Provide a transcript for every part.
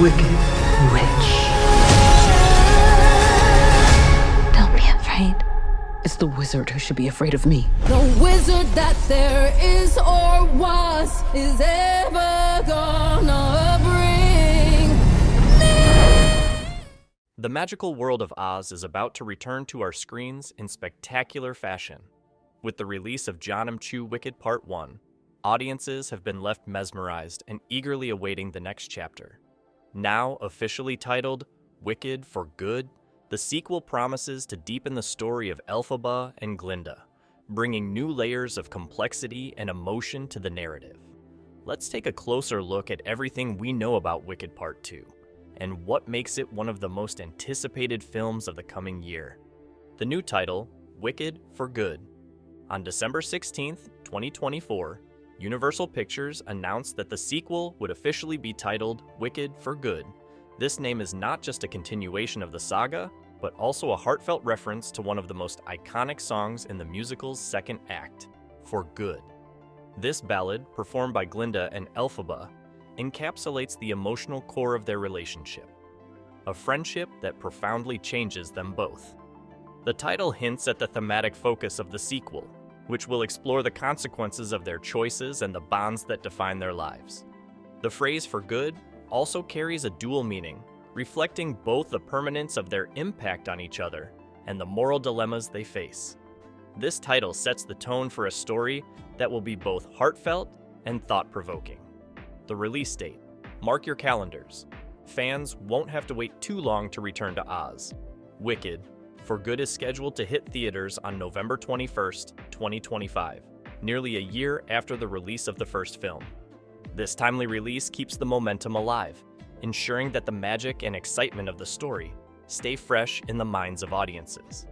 wicked witch. Don't be afraid. It's the wizard who should be afraid of me. The wizard that there is or was is ever gonna bring me. The magical world of Oz is about to return to our screens in spectacular fashion. With the release of John M. Chu Wicked Part 1, audiences have been left mesmerized and eagerly awaiting the next chapter. Now officially titled Wicked for Good, the sequel promises to deepen the story of Elphaba and Glinda, bringing new layers of complexity and emotion to the narrative. Let's take a closer look at everything we know about Wicked Part 2, and what makes it one of the most anticipated films of the coming year. The new title, Wicked for Good. On December 16th, 2024, Universal Pictures announced that the sequel would officially be titled Wicked for Good. This name is not just a continuation of the saga, but also a heartfelt reference to one of the most iconic songs in the musical's second act, For Good. This ballad, performed by Glinda and Elphaba, encapsulates the emotional core of their relationship, a friendship that profoundly changes them both. The title hints at the thematic focus of the sequel, which will explore the consequences of their choices and the bonds that define their lives. The phrase for good also carries a dual meaning, reflecting both the permanence of their impact on each other and the moral dilemmas they face. This title sets the tone for a story that will be both heartfelt and thought-provoking. The release date. Mark your calendars. Fans won't have to wait too long to return to Oz. Wicked for Good is scheduled to hit theaters on November 21st, 2025, nearly a year after the release of the first film. This timely release keeps the momentum alive, ensuring that the magic and excitement of the story stay fresh in the minds of audiences.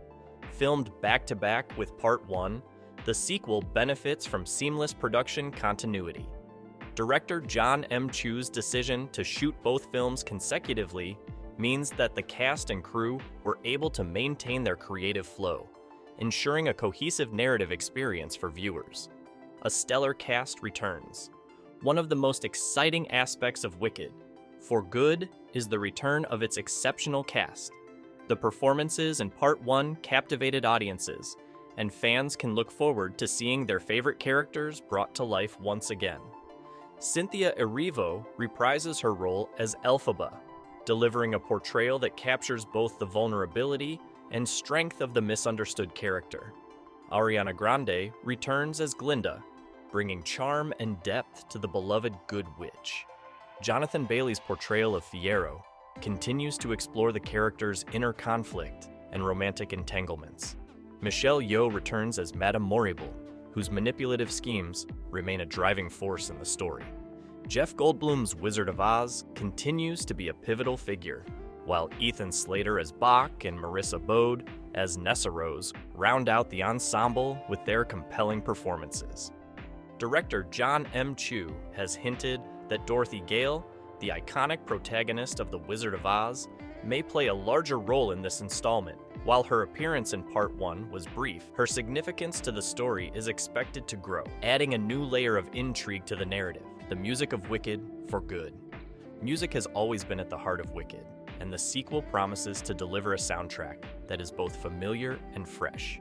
Filmed back-to-back with Part 1, the sequel benefits from seamless production continuity. Director John M. Chu's decision to shoot both films consecutively means that the cast and crew were able to maintain their creative flow, ensuring a cohesive narrative experience for viewers. A stellar cast returns. One of the most exciting aspects of Wicked for Good is the return of its exceptional cast. The performances in Part 1 captivated audiences, and fans can look forward to seeing their favorite characters brought to life once again. Cynthia Erivo reprises her role as Elphaba, delivering a portrayal that captures both the vulnerability and strength of the misunderstood character. Ariana Grande returns as Glinda, bringing charm and depth to the beloved Good Witch. Jonathan Bailey's portrayal of Fiyero continues to explore the character's inner conflict and romantic entanglements. Michelle Yeoh returns as Madame Morrible, whose manipulative schemes remain a driving force in the story. Jeff Goldblum's Wizard of Oz continues to be a pivotal figure, while Ethan Slater as Bach and Marissa Bode as Nessarose round out the ensemble with their compelling performances. Director John M. Chu has hinted that Dorothy Gale, the iconic protagonist of The Wizard of Oz, may play a larger role in this installment. While her appearance in Part 1 was brief, her significance to the story is expected to grow, adding a new layer of intrigue to the narrative. The music of Wicked for Good. Music has always been at the heart of Wicked, and the sequel promises to deliver a soundtrack that is both familiar and fresh.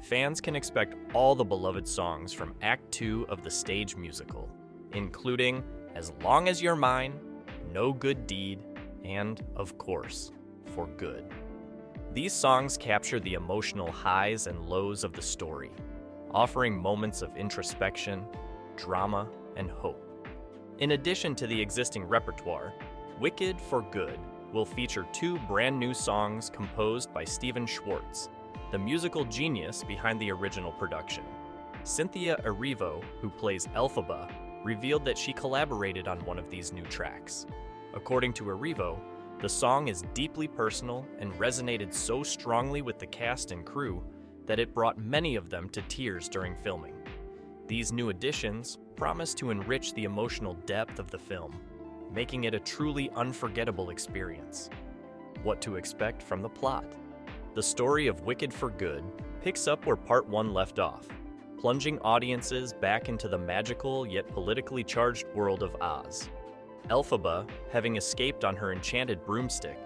Fans can expect all the beloved songs from Act 2 of the stage musical, including As Long as You're Mine, No Good Deed, and, of course, For Good. These songs capture the emotional highs and lows of the story, offering moments of introspection, drama, and hope. In addition to the existing repertoire, Wicked for Good will feature 2 brand new songs composed by Stephen Schwartz, the musical genius behind the original production. Cynthia Erivo, who plays Elphaba, revealed that she collaborated on one of these new tracks. According to Erivo, the song is deeply personal and resonated so strongly with the cast and crew that it brought many of them to tears during filming. These new additions promise to enrich the emotional depth of the film, making it a truly unforgettable experience. What to expect from the plot? The story of Wicked for Good picks up where Part 1 left off, plunging audiences back into the magical yet politically charged world of Oz. Elphaba, having escaped on her enchanted broomstick,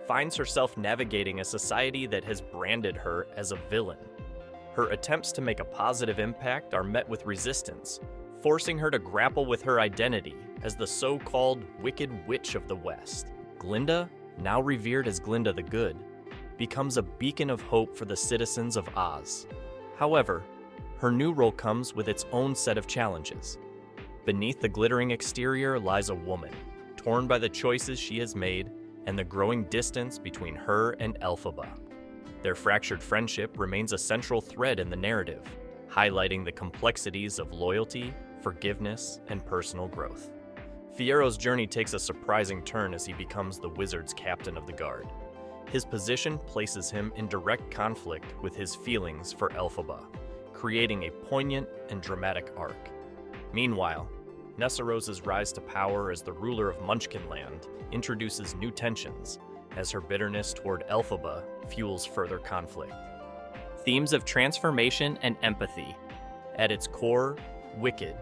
finds herself navigating a society that has branded her as a villain. Her attempts to make a positive impact are met with resistance, forcing her to grapple with her identity as the so-called Wicked Witch of the West. Glinda, now revered as Glinda the Good, becomes a beacon of hope for the citizens of Oz. However, her new role comes with its own set of challenges. Beneath the glittering exterior lies a woman, torn by the choices she has made and the growing distance between her and Elphaba. Their fractured friendship remains a central thread in the narrative, highlighting the complexities of loyalty, forgiveness, and personal growth. Fiero's journey takes a surprising turn as he becomes the wizard's captain of the guard. His position places him in direct conflict with his feelings for Elphaba, creating a poignant and dramatic arc. Meanwhile, Nessarose's rise to power as the ruler of Munchkinland introduces new tensions, as her bitterness toward Elphaba fuels further conflict. Themes of transformation and empathy. At its core, Wicked.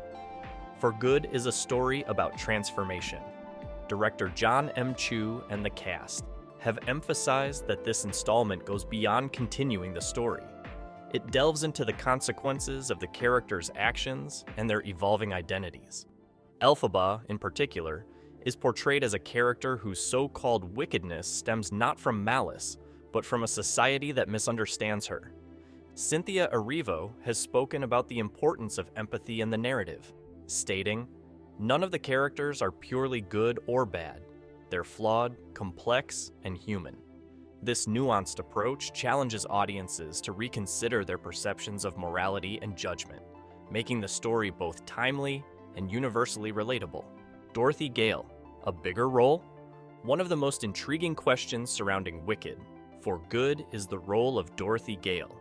For Good is a story about transformation. Director John M. Chu and the cast have emphasized that this installment goes beyond continuing the story. It delves into the consequences of the characters' actions and their evolving identities. Elphaba, in particular, is portrayed as a character whose so-called wickedness stems not from malice, but from a society that misunderstands her. Cynthia Erivo has spoken about the importance of empathy in the narrative, stating, "None of the characters are purely good or bad. They're flawed, complex, and human." This nuanced approach challenges audiences to reconsider their perceptions of morality and judgment, making the story both timely and universally relatable. Dorothy Gale, a bigger role? One of the most intriguing questions surrounding Wicked, For Good, is the role of Dorothy Gale.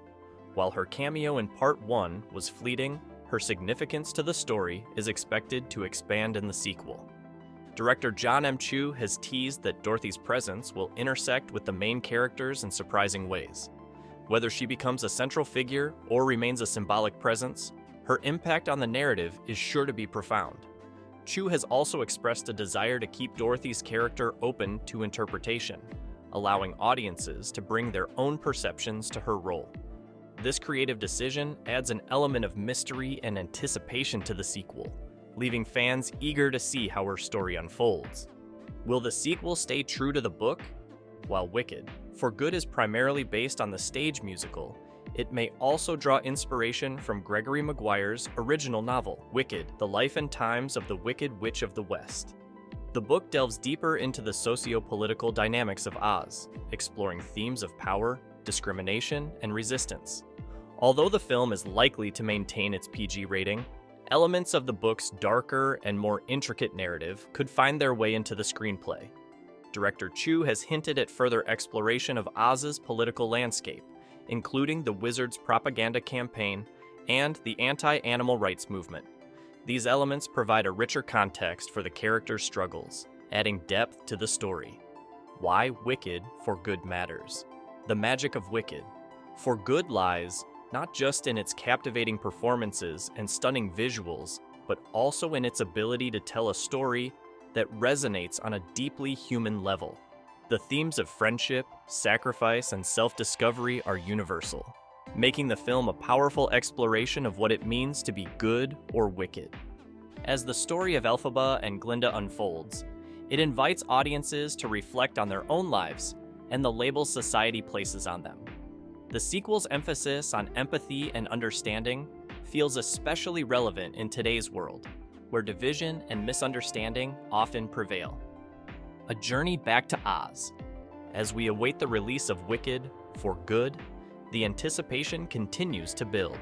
While her cameo in Part 1 was fleeting, her significance to the story is expected to expand in the sequel. Director John M. Chu has teased that Dorothy's presence will intersect with the main characters in surprising ways. Whether she becomes a central figure or remains a symbolic presence, her impact on the narrative is sure to be profound. Chu has also expressed a desire to keep Dorothy's character open to interpretation, allowing audiences to bring their own perceptions to her role. This creative decision adds an element of mystery and anticipation to the sequel, leaving fans eager to see how her story unfolds. Will the sequel stay true to the book? While Wicked, For Good is primarily based on the stage musical, it may also draw inspiration from Gregory Maguire's original novel, Wicked: The Life and Times of the Wicked Witch of the West. The book delves deeper into the socio-political dynamics of Oz, exploring themes of power, discrimination, and resistance. Although the film is likely to maintain its PG rating, elements of the book's darker and more intricate narrative could find their way into the screenplay. Director Chu has hinted at further exploration of Oz's political landscape, including the Wizards' propaganda campaign and the anti-animal rights movement. These elements provide a richer context for the characters' struggles, adding depth to the story. Why Wicked: For Good matters. The magic of Wicked: For Good lies not just in its captivating performances and stunning visuals, but also in its ability to tell a story that resonates on a deeply human level. The themes of friendship, sacrifice, and self-discovery are universal, making the film a powerful exploration of what it means to be good or wicked. As the story of Elphaba and Glinda unfolds, it invites audiences to reflect on their own lives and the labels society places on them. The sequel's emphasis on empathy and understanding feels especially relevant in today's world, where division and misunderstanding often prevail. A journey back to Oz. As we await the release of Wicked: For Good, the anticipation continues to build.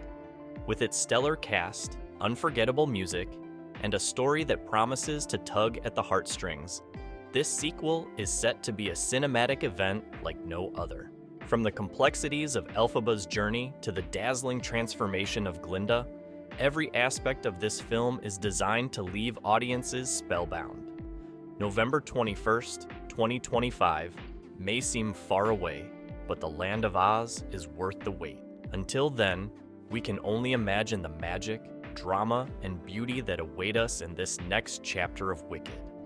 With its stellar cast, unforgettable music, and a story that promises to tug at the heartstrings, this sequel is set to be a cinematic event like no other. From the complexities of Elphaba's journey to the dazzling transformation of Glinda, every aspect of this film is designed to leave audiences spellbound. November 21st, 2025 may seem far away, but the land of Oz is worth the wait. Until then, we can only imagine the magic, drama, and beauty that await us in this next chapter of Wicked.